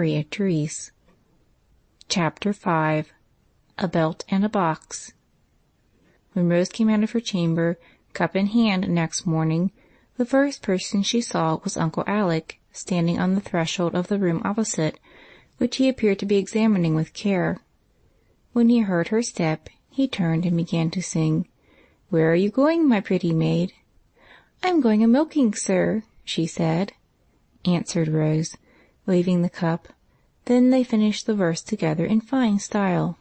Maria Therese. Chapter 5. A Belt and a Box. When Rose came out of her chamber, cup in hand, next morning, the first person she saw was Uncle Alec, standing on the threshold of the room opposite, which he appeared to be examining with care. When he heard her step, he turned and began to sing, "Where are you going, my pretty maid?" "I'm going a-milking, sir," she said, answered Rose, waving the cup. Then they finished the verse together in fine style.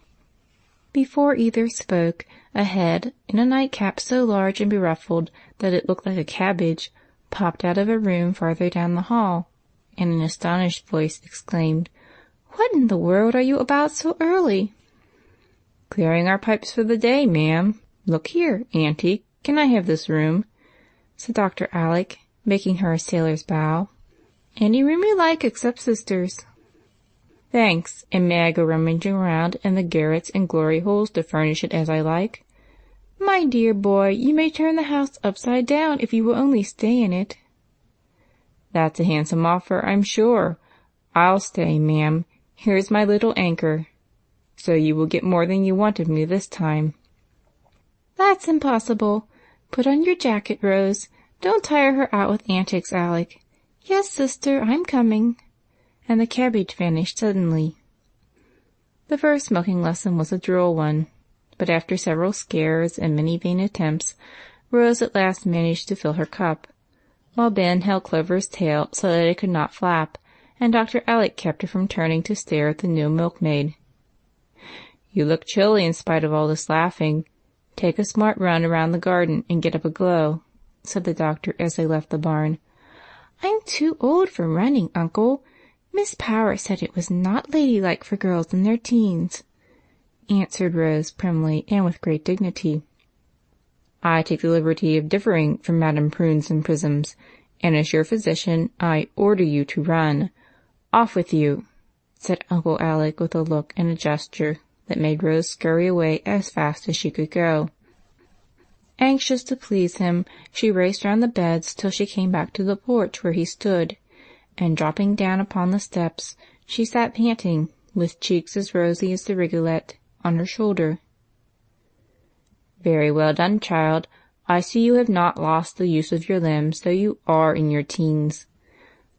Before either spoke, a head, in a nightcap so large and beruffled that it looked like a cabbage, popped out of a room farther down the hall, and an astonished voice exclaimed, "What in the world are you about so early?" "Clearing our pipes for the day, ma'am. Look here, auntie, can I have this room?" said Dr. Alec, making her a sailor's bow. "Any room you like except sister's." "Thanks, and may I go rummaging around in the garrets and glory holes to furnish it as I like?" "My dear boy, you may turn the house upside down if you will only stay in it." "That's a handsome offer, I'm sure. I'll stay, ma'am. Here's my little anchor. So you will get more than you want of me this time." "That's impossible. Put on your jacket, Rose. Don't tire her out with antics, Alec. Yes, sister, I'm coming." And the cabbage vanished suddenly. The first milking lesson was a droll one, but after several scares and many vain attempts, Rose at last managed to fill her cup, while Ben held Clover's tail so that it could not flap, and Dr. Alec kept her from turning to stare at the new milkmaid. "You look chilly in spite of all this laughing. Take a smart run around the garden and get up a glow," said the doctor as they left the barn. "I'm too old for running, Uncle. Miss Power said it was not ladylike for girls in their teens," answered Rose primly and with great dignity. "I take the liberty of differing from Madame Prunes and Prisms, and as your physician I order you to run. Off with you," said Uncle Alec with a look and a gesture that made Rose scurry away as fast as she could go. Anxious to please him, she raced round the beds till she came back to the porch where he stood, and dropping down upon the steps, she sat panting, with cheeks as rosy as the rigolette, on her shoulder. "Very well done, child. I see you have not lost the use of your limbs, though you are in your teens.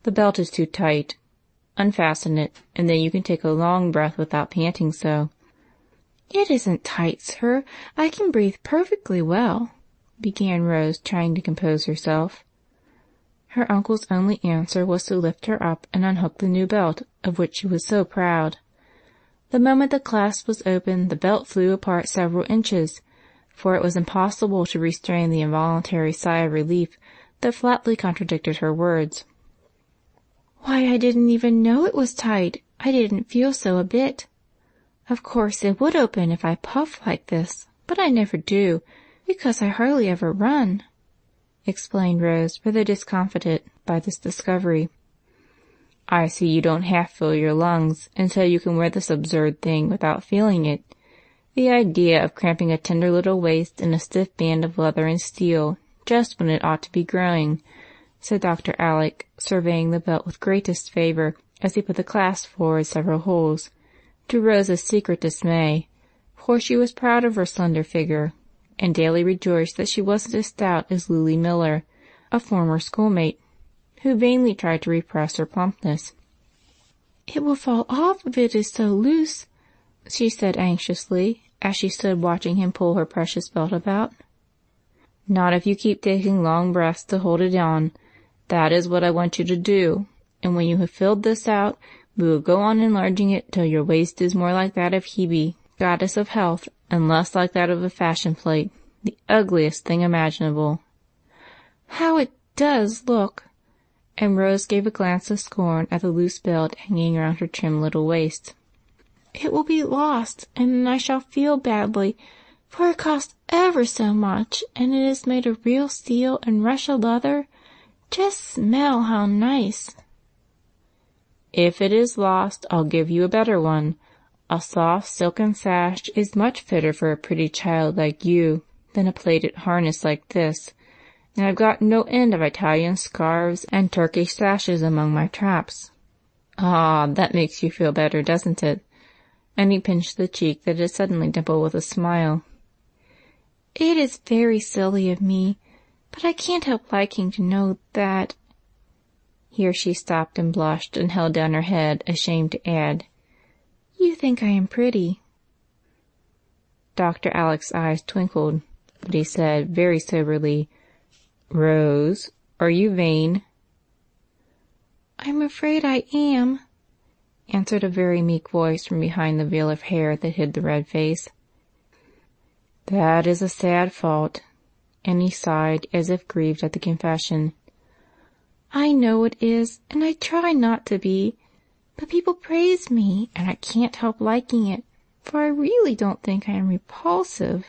The belt is too tight. Unfasten it, and then you can take a long breath without panting so." "It isn't tight, sir. I can breathe perfectly well," began Rose, trying to compose herself. Her uncle's only answer was to lift her up and unhook the new belt, of which she was so proud. The moment the clasp was opened, the belt flew apart several inches, for it was impossible to restrain the involuntary sigh of relief that flatly contradicted her words. "Why, I didn't even know it was tight. I didn't feel so a bit. Of course it would open if I puffed like this, but I never do, because I hardly ever run," explained Rose, rather discomfited by this discovery. "I see you don't half fill your lungs, and so you can wear this absurd thing without feeling it. The idea of cramping a tender little waist in a stiff band of leather and steel, just when it ought to be growing," said Dr. Alec, surveying the belt with greatest favor as he put the clasp forward several holes, to Rose's secret dismay, for she was proud of her slender figure, and daily rejoiced that she wasn't as stout as Luly Miller, a former schoolmate, who vainly tried to repress her plumpness. "It will fall off if it is so loose," she said anxiously, as she stood watching him pull her precious belt about. "Not if you keep taking long breaths to hold it on. That is what I want you to do, and when you have filled this out, we will go on enlarging it till your waist is more like that of Hebe, goddess of health, and less like that of a fashion plate, the ugliest thing imaginable." "How it does look!" And Rose gave a glance of scorn at the loose belt hanging around her trim little waist. "It will be lost, and then I shall feel badly, for it cost ever so much, and it is made of real steel and Russia leather. Just smell how nice." "If it is lost, I'll give you a better one. A soft silken sash is much fitter for a pretty child like you than a plaited harness like this, and I've got no end of Italian scarves and Turkish sashes among my traps." Ah, that makes you feel better, doesn't it? And he pinched the cheek that had suddenly dimpled with a smile. It is very silly of me, but I can't help liking to know that... Here she stopped and blushed and held down her head, ashamed to add, You think I am pretty. Dr. Alec's eyes twinkled, but he said very soberly, Rose, are you vain? I'm afraid I am, answered a very meek voice from behind the veil of hair that hid the red face. That is a sad fault, and he sighed as if grieved at the confession. I know it is, and I try not to be, but people praise me, and I can't help liking it, for I really don't think I am repulsive.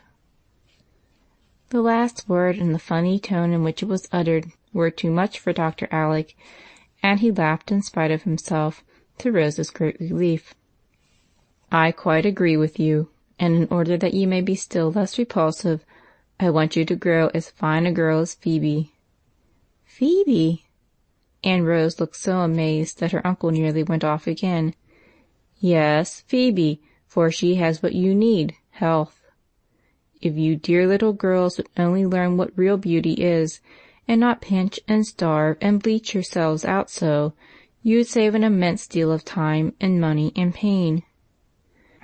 The last word and the funny tone in which it was uttered were too much for Dr. Alec, and he laughed in spite of himself, to Rose's great relief. I quite agree with you, and in order that you may be still less repulsive, I want you to grow as fine a girl as Phoebe. Phoebe? And Rose looked so amazed that her uncle nearly went off again. Yes, Phoebe, for she has what you need, health. If you dear little girls would only learn what real beauty is, and not pinch and starve and bleach yourselves out so, you'd save an immense deal of time and money and pain.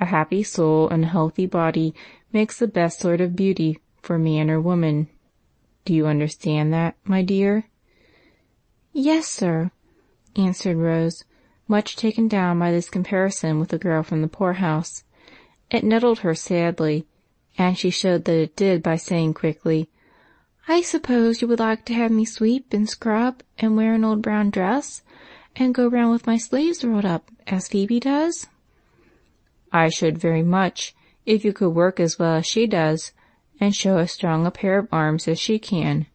A happy soul and a healthy body makes the best sort of beauty for man or woman. Do you understand that, my dear? Yes, sir, answered Rose, much taken down by this comparison with the girl from the poorhouse. It nettled her sadly, and she showed that it did by saying quickly, I suppose you would like to have me sweep and scrub and wear an old brown dress and go round with my sleeves rolled up, as Phoebe does? I should very much, if you could work as well as she does, and show as strong a pair of arms as she can.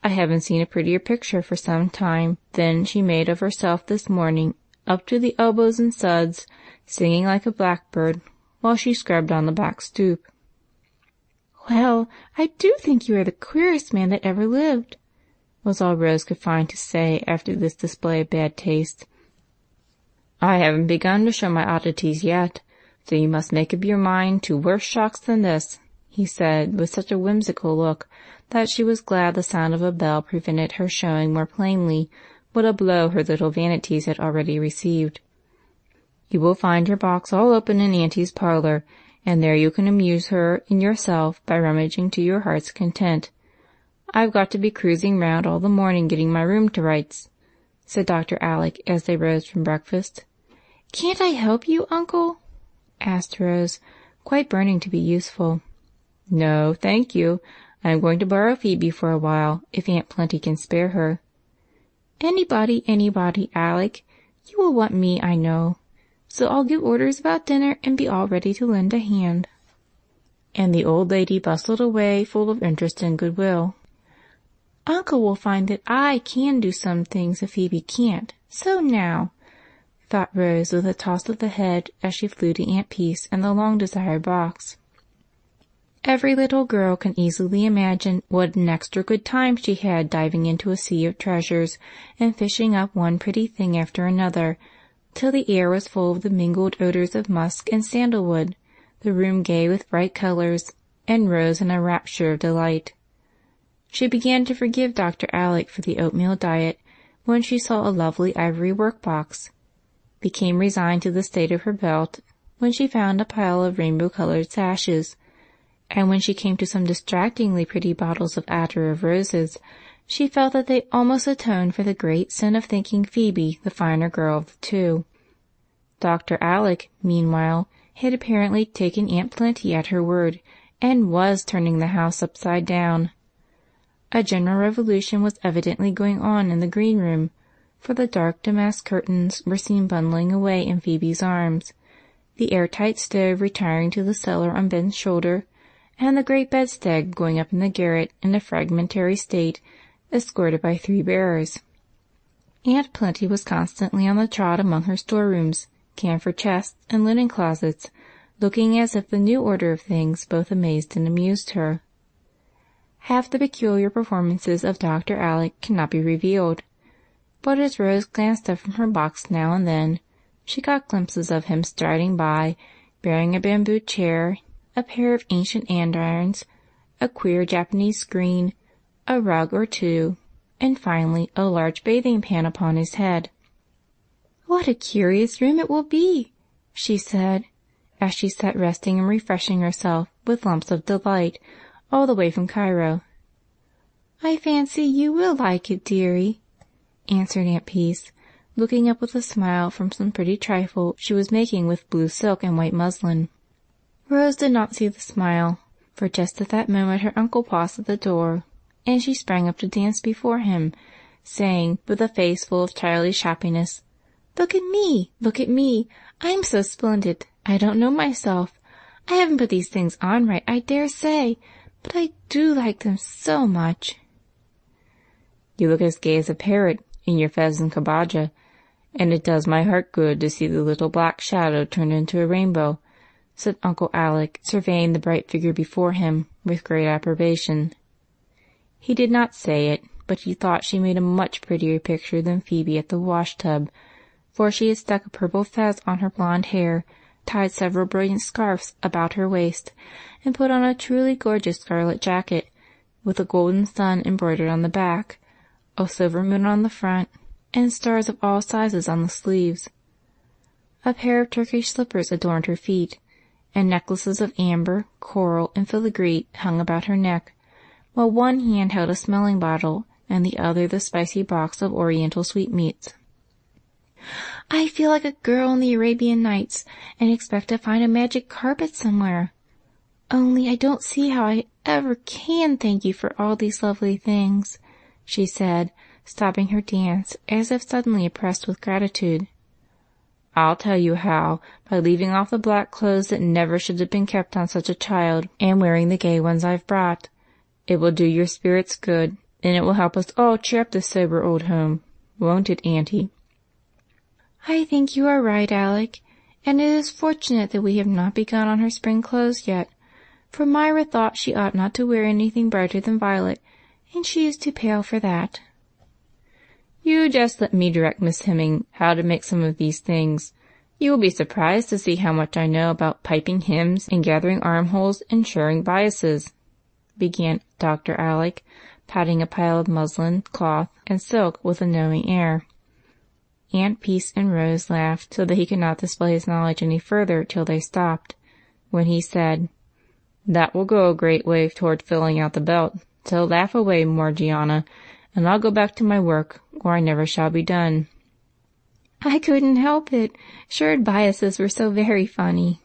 I haven't seen a prettier picture for some time than she made of herself this morning, up to the elbows in suds, singing like a blackbird, while she scrubbed on the back stoop. Well, I do think you are the queerest man that ever lived, was all Rose could find to say after this display of bad taste. I haven't begun to show my oddities yet, so you must make up your mind to worse shocks than this, he said, with such a whimsical look that she was glad the sound of a bell prevented her showing more plainly what a blow her little vanities had already received. You will find your box all open in Auntie's parlor, and there you can amuse her and yourself by rummaging to your heart's content. I've got to be cruising round all the morning getting my room to rights, said Dr. Alec as they rose from breakfast. Can't I help you, Uncle? Asked Rose, quite burning to be useful. No, thank you. I am going to borrow Phoebe for a while, if Aunt Plenty can spare her. Anybody, Alec. You will want me, I know. So I'll give orders about dinner and be all ready to lend a hand. And the old lady bustled away full of interest and goodwill. Uncle will find that I can do some things if Phoebe can't. So now, thought Rose with a toss of the head as she flew to Aunt Peace and the long-desired box. Every little girl can easily imagine what an extra good time she had diving into a sea of treasures and fishing up one pretty thing after another, till the air was full of the mingled odors of musk and sandalwood, the room gay with bright colors, and Rose in a rapture of delight. She began to forgive Dr. Alec for the oatmeal diet when she saw a lovely ivory work-box, became resigned to the state of her belt when she found a pile of rainbow-colored sashes, and when she came to some distractingly pretty bottles of attar of roses, she felt that they almost atoned for the great sin of thinking Phoebe the finer girl of the two. Dr. Alec, meanwhile, had apparently taken Aunt Plenty at her word, and was turning the house upside down. A general revolution was evidently going on in the green room, for the dark damask curtains were seen bundling away in Phoebe's arms, the airtight stove retiring to the cellar on Ben's shoulder, and the great bedstead going up in the garret in a fragmentary state, escorted by 3 bearers. Aunt Plenty was constantly on the trot among her storerooms, camphor chests, and linen closets, looking as if the new order of things both amazed and amused her. Half the peculiar performances of Dr. Alec cannot be revealed, but as Rose glanced up from her box now and then, she got glimpses of him striding by, bearing a bamboo chair, a pair of ancient andirons, a queer Japanese screen, a rug or two, and finally a large bathing pan upon his head. "What a curious room it will be," she said, as she sat resting and refreshing herself with lumps of delight all the way from Cairo. "I fancy you will like it, dearie," answered Aunt Peace, looking up with a smile from some pretty trifle she was making with blue silk and white muslin. Rose did not see the smile, for just at that moment her uncle paused at the door, and she sprang up to dance before him, saying, with a face full of childish happiness, "Look at me! Look at me! I'm so splendid! I don't know myself. I haven't put these things on right, I dare say, but I do like them so much." "You look as gay as a parrot in your fez and kabaja, and it does my heart good to see the little black shadow turned into a rainbow," said Uncle Alec, surveying the bright figure before him with great approbation. He did not say it, but he thought she made a much prettier picture than Phoebe at the wash-tub, for she had stuck a purple fez on her blonde hair, tied several brilliant scarfs about her waist, and put on a truly gorgeous scarlet jacket, with a golden sun embroidered on the back, a silver moon on the front, and stars of all sizes on the sleeves. A pair of Turkish slippers adorned her feet, and necklaces of amber, coral, and filigree hung about her neck, while one hand held a smelling bottle and the other the spicy box of oriental sweetmeats. "I feel like a girl in the Arabian Nights, and expect to find a magic carpet somewhere. Only I don't see how I ever can thank you for all these lovely things," she said, stopping her dance as if suddenly oppressed with gratitude. "I'll tell you how, by leaving off the black clothes that never should have been kept on such a child, and wearing the gay ones I've brought. It will do your spirits good, and it will help us all cheer up this sober old home. Won't it, Auntie?" "I think you are right, Alec, and it is fortunate that we have not begun on her spring clothes yet, for Myra thought she ought not to wear anything brighter than violet, and she is too pale for that." "You just let me direct Miss Hemming how to make some of these things. You will be surprised to see how much I know about piping hymns and gathering armholes and shirring biases," began Dr. Alec, patting a pile of muslin, cloth, and silk with a knowing air. Aunt Peace and Rose laughed so that he could not display his knowledge any further till they stopped, when he said, "That will go a great way toward filling out the belt, so laugh away, Morgiana, and I'll go back to my work, or I never shall be done." "I couldn't help it. Shirred biases were so very funny,"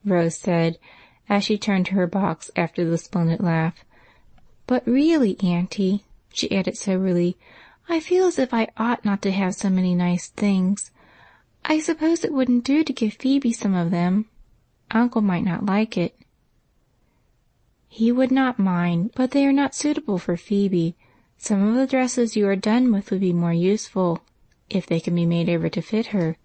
Rose said, as she turned to her box after the splendid laugh. "But really, Auntie," she added soberly, "I feel as if I ought not to have so many nice things. I suppose it wouldn't do to give Phoebe some of them. Uncle might not like it." "He would not mind, but they are not suitable for Phoebe. Some of the dresses you are done with would be more useful, if they can be made over to fit her,"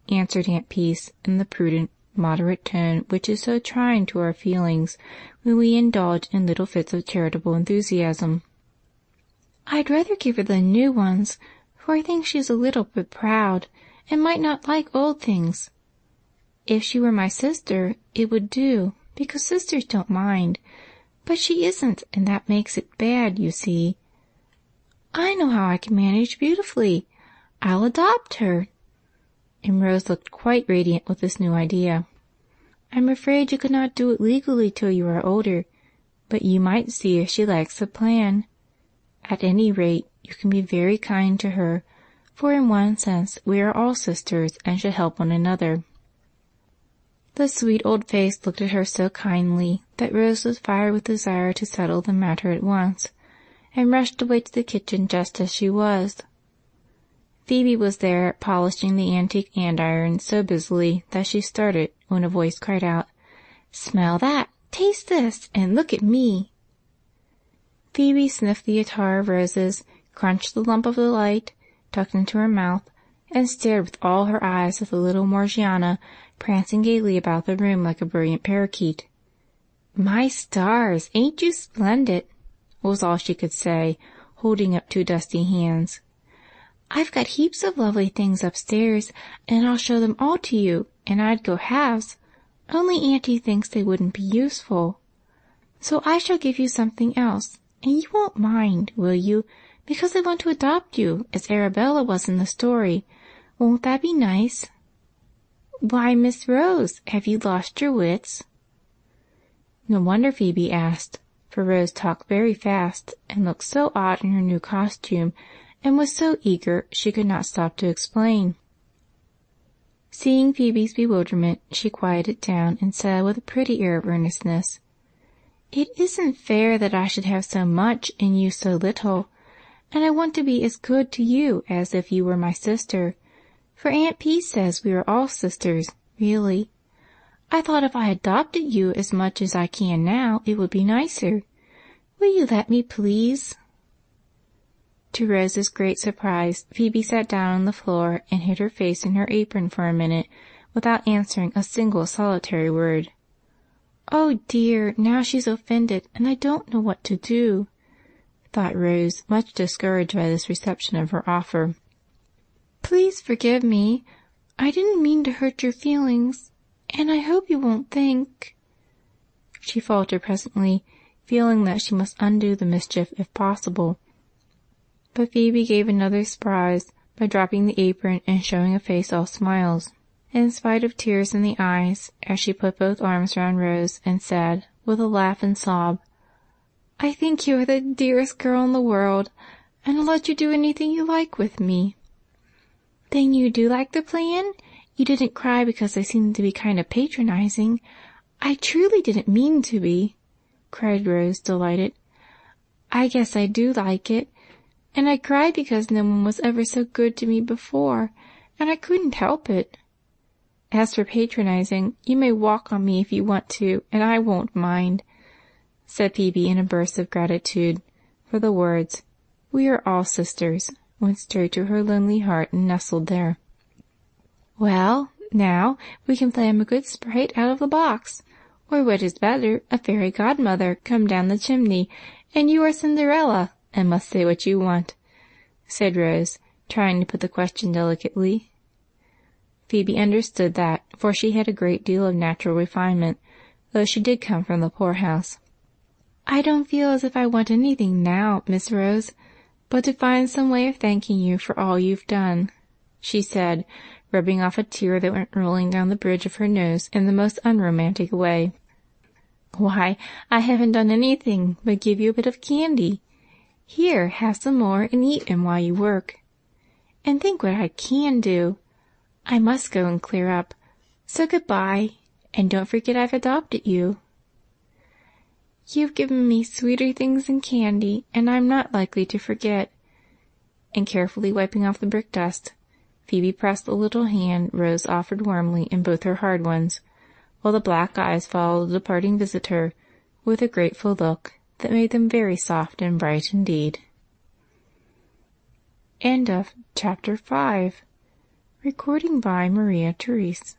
answered Aunt Peace in the prudent, moderate tone which is so trying to our feelings when we indulge in little fits of charitable enthusiasm. "I'd rather give her the new ones, for I think she's a little bit proud, and might not like old things. If she were my sister, it would do, because sisters don't mind, but she isn't, and that makes it bad, you see. I know how I can manage beautifully. I'll adopt her." And Rose looked quite radiant with this new idea. "I'm afraid you could not do it legally till you are older, but you might see if she likes the plan. At any rate, you can be very kind to her, for in one sense we are all sisters and should help one another." The sweet old face looked at her so kindly that Rose was fired with desire to settle the matter at once, and rushed away to the kitchen just as she was. Phoebe was there, polishing the antique andirons so busily that she started when a voice cried out, "Smell that! Taste this! And look at me!" Phoebe sniffed the attar of roses, crunched the lump of delight, tucked into her mouth, and stared with all her eyes at the little Morgiana prancing gaily about the room like a brilliant parakeet. "My stars, ain't you splendid?" was all she could say, holding up two dusty hands. I've got heaps of lovely things upstairs, and I'll show them all to you, and I'd go halves, only Auntie thinks they wouldn't be useful. So I shall give you something else, and you won't mind, will you, because I want to adopt you, as Arabella was in the story. Won't that be nice? Why, Miss Rose, have you lost your wits? No wonder Phoebe asked, for Rose talked very fast and looked so odd in her new costume and was so eager she could not stop to explain. Seeing Phoebe's bewilderment, she quieted down and said with a pretty air of earnestness, "It isn't fair that I should have so much and you so little, and I want to be as good to you as if you were my sister, for Aunt P says we are all sisters, really. I thought if I adopted you as much as I can now, it would be nicer. Will you let me, please?" To Rose's great surprise, Phoebe sat down on the floor and hid her face in her apron for a minute without answering a single solitary word. "Oh, dear, now she's offended, and I don't know what to do," thought Rose, much discouraged by this reception of her offer. "Please forgive me. I didn't mean to hurt your feelings, and I hope you won't think—" she faltered presently, feeling that she must undo the mischief if possible. But Phoebe gave another surprise by dropping the apron and showing a face all smiles, in spite of tears in the eyes, as she put both arms round Rose and said, with a laugh and sob, "I think you are the dearest girl in the world, and I'll let you do anything you like with me." "Then you do like the plan? You didn't cry because I seemed to be kind of patronizing. I truly didn't mean to be," cried Rose, delighted. "I guess I do like it. And I cried because no one was ever so good to me before, and I couldn't help it. As for patronizing, you may walk on me if you want to, and I won't mind," said Phoebe in a burst of gratitude, for the words, "We are all sisters," went straight to her lonely heart and nestled there. "Well, now, we can play I'm a good sprite out of the box, or what is better, a fairy godmother come down the chimney, and you are Cinderella, and must say what you want," said Rose, trying to put the question delicately. Phoebe understood that, for she had a great deal of natural refinement, though she did come from the poorhouse. "I don't feel as if I want anything now, Miss Rose, but to find some way of thanking you for all you've done," she said, rubbing off a tear that went rolling down the bridge of her nose in the most unromantic way. "Why, I haven't done anything but give you a bit of candy. Here, have some more and eat 'em while you work. And think what I can do. I must go and clear up, so good-bye, and don't forget I've adopted you." "You've given me sweeter things than candy, and I'm not likely to forget." And carefully wiping off the brick dust, Phoebe pressed the little hand Rose offered warmly in both her hard ones, while the black eyes followed the departing visitor with a grateful look that made them very soft and bright indeed. End of Chapter 5. Recording by Maria Therese.